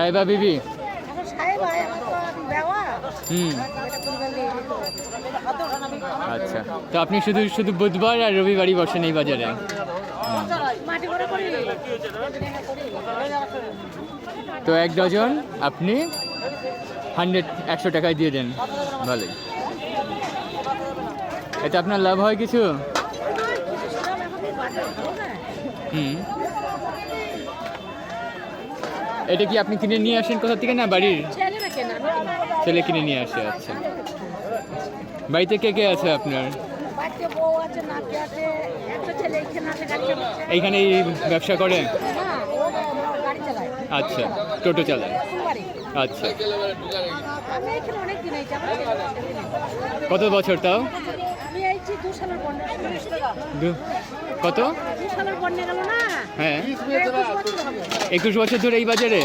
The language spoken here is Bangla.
সাহেবা বিবি। হুম, আচ্ছা। তো আপনি শুধু শুধু বুধবার আর রবিবারই বসেন এই বাজারে? তো 1 ডজন আপনি 100 টাকায় দিয়ে দেন। ভালোই। এতে আপনার লাভ হয় কিছু? হুম। এটা কি আপনি কিনে নিয়ে আসেন কোথা থেকে, না বাড়ির ছেলে কিনে নিয়ে আসে? আচ্ছা। বাড়িতে কে কে আছে আপনার? এইখানেই ব্যবসা করে? আচ্ছা, টোটো চালায়। আচ্ছা, কত বছর তাও? কত? হ্যাঁ, 21 বছর ধরে এই বাজারে?